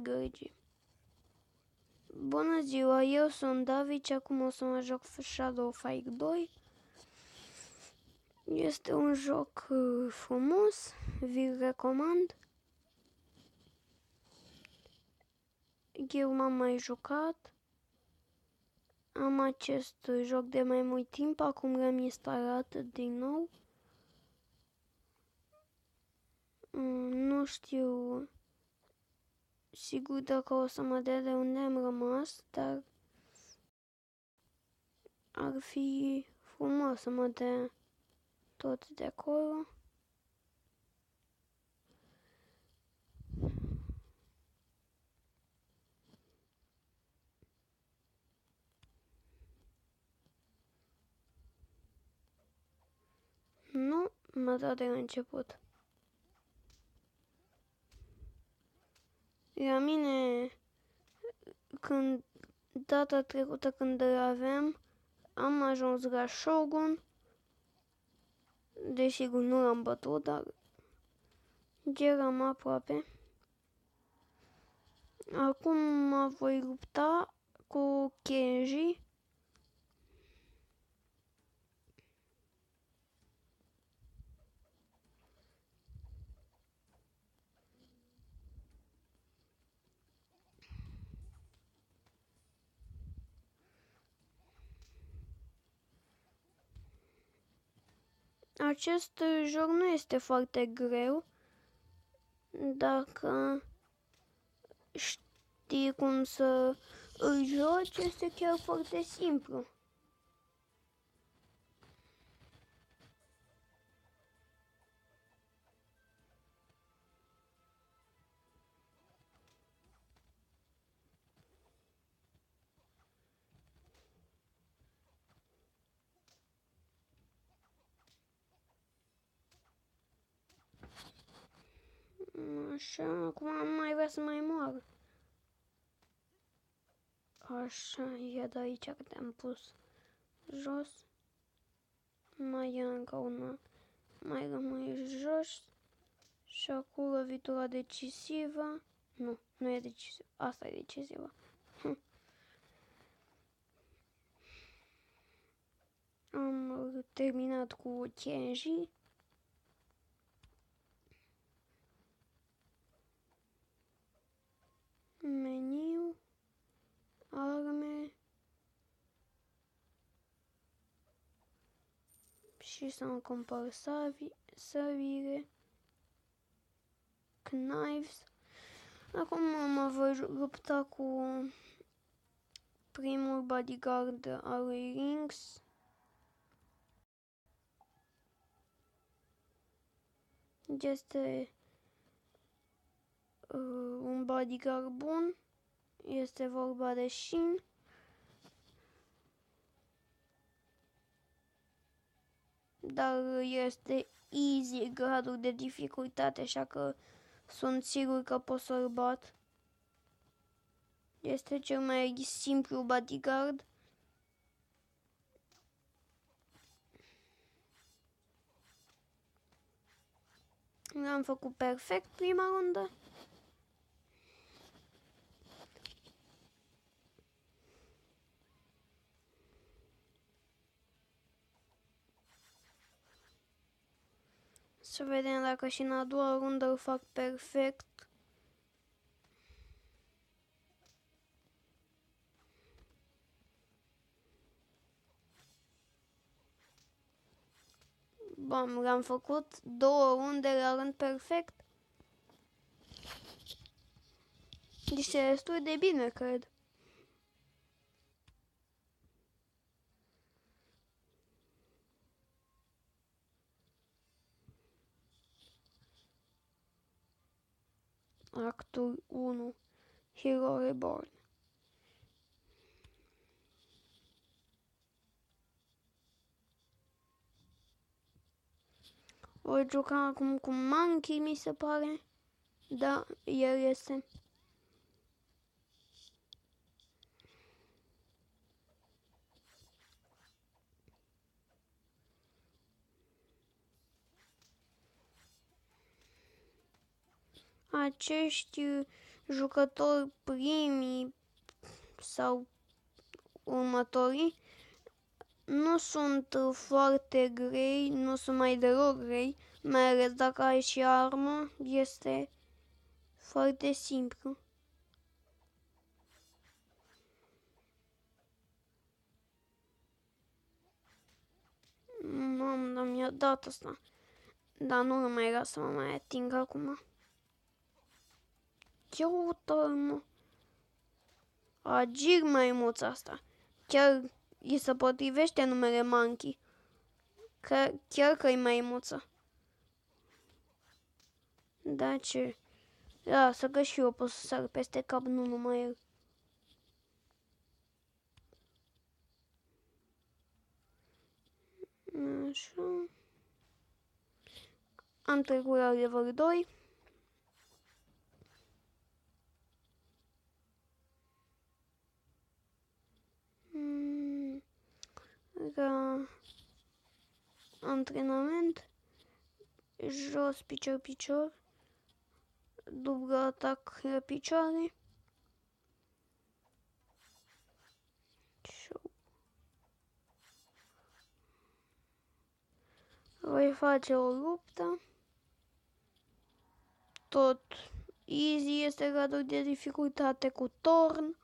gărgii. Bună ziua, eu sunt David și acum o să mă joc Shadow Fight 2. Este un joc frumos, vi-l recomand. Eu m-am mai jucat. Am acest joc de mai mult timp, acum l-am instalat din nou. Nu știu sigur dacă o să mă dea de unde am rămas, dar ar fi frumos să mă dea tot de acolo. Nu, m-a dat de la început. La mine, data trecută când îl aveam, am ajuns la Shogun. Desigur nu l-am bătut, dar eram aproape. Acum mă voi lupta cu Kenji. Acest joc nu este foarte greu dacă știi cum să îl joci, este chiar foarte simplu. Așa, acum mai vrea să mai moară. Așa, ia de aici că te-am pus jos. Mai ia încă una. Mai rămâi jos. Și acum lovitura decisivă. Nu, nu e decisivă. Asta e decisivă. Am terminat cu Kenji. Meniu. Arme. Și să-mi compar săvire. Knives. Acum mă voi lupta cu primul bodyguard al lui Lynx. Este un bodyguard bun. Este vorba de Shin. Dar este easy gradul de dificultate, așa că sunt sigur că pot să-l bat. Este cel mai simplu bodyguard. L-am făcut perfect prima rundă. Să vedem dacă și în a doua rundă îl fac perfect. Bam, l-am făcut 2 runde la rând perfect. Deci e destul de bine, cred. Actul 1. Hero Reborn. Voi juca acum cu Monkey, mi se pare. Da, el este. Acești jucători primii sau următorii nu sunt foarte grei, nu sunt mai deloc grei, mai ales dacă ai și armă, este foarte simplu. Mamă, dar mi-a dat asta. Dar nu mai era să mă mai ating acum. Ia uite-mă. Agir maimuța asta. Chiar îi se potrivește numele Monkey. Chiar că e maimuță. Da, ce? Lasă că și eu pot să sar peste cap, nu numai el. Așa. Am trecut la level 2. La antrenament. Jos, picior, picior. Dublu atac la picioare. Voi face o luptă. Tot easy este gradul de dificultate cu torn.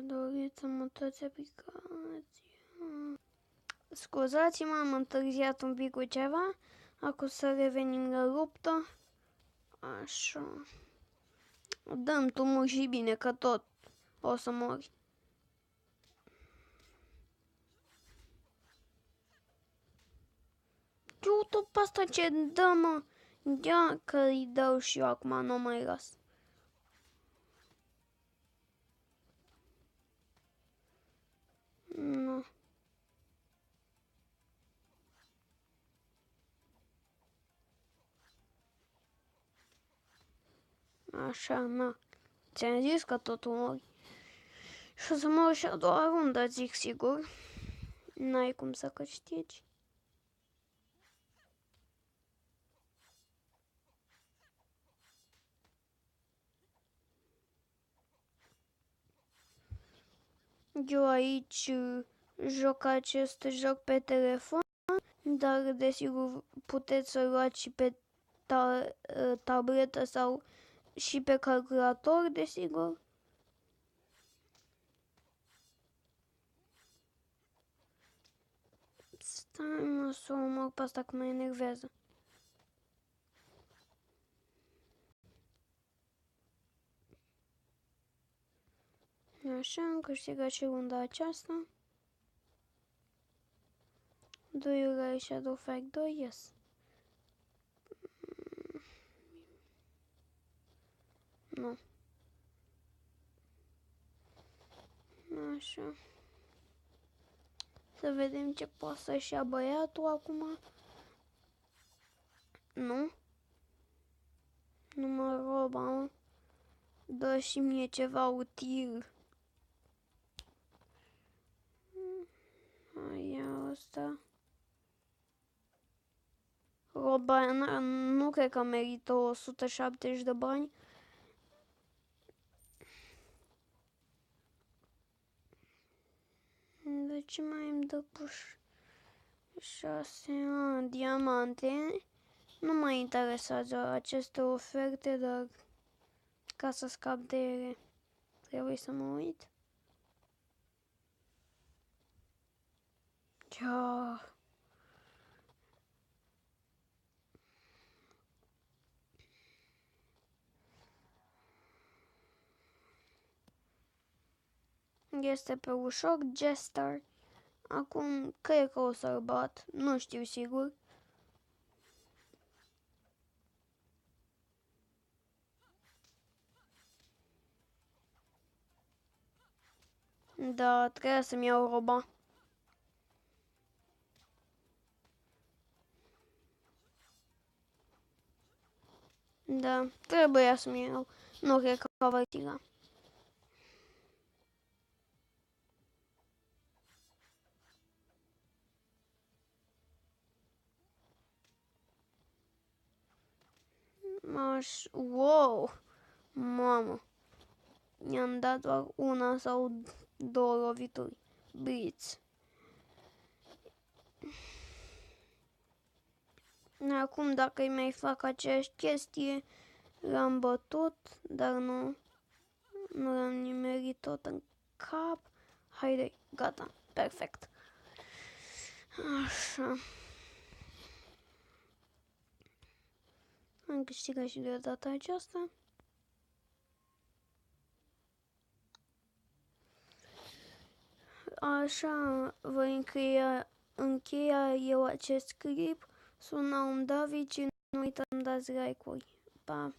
Doriți să mutați aplicația. Scuzați-mă, am întârziat un pic cu ceva. Acum să revenim la luptă. Așa. Dăm tu mă și bine, că tot o să mori. Uite pe asta ce dă, mă. Ia că îi dau și eu acum, nu mai las. Nu. Așa, na. Ți-am zis că tot mori. Și o să mor și a doua rundă, zic sigur. N-ai cum să câștigi. Eu aici joc acest joc pe telefon, dar desigur puteți să luați și pe tabletă sau și pe calculator, desigur. Stai mă să o omor pe asta că mă enervează. Așa, am câștigat și runda aceasta. 2 la Shadow Fight 2, yes. Nu. Așa. Să vedem ce poate să-și ia băiatul acum. Nu. Nu mă roba, mă. Dă și mie ceva util. Ia asta. Roba nu cred că merită 170 de bani. De ce mai îmi dă puș? 6 diamante. Nu mă interesează aceste oferte, dar ca să scap de ele trebuie să mă uit. Ia. Este pe ușor, Jester. Acum cred că o să-l bat, nu știu sigur. Da, trebuie să-mi iau roba. Da, trebuia să-mi iau. Nu cred că o voi tira. Wow! Mamă! I-am dat doar una sau două lovituri. Blitz. Acum dacă îi mai fac aceeași chestie, l-am bătut, dar nu l-am nimerit tot în cap. Haide, gata, perfect. Așa. Am câștigat și de data aceasta. Așa voi încheia eu acest clip. Sună un David și nu uitați să dați like-uri. Pa!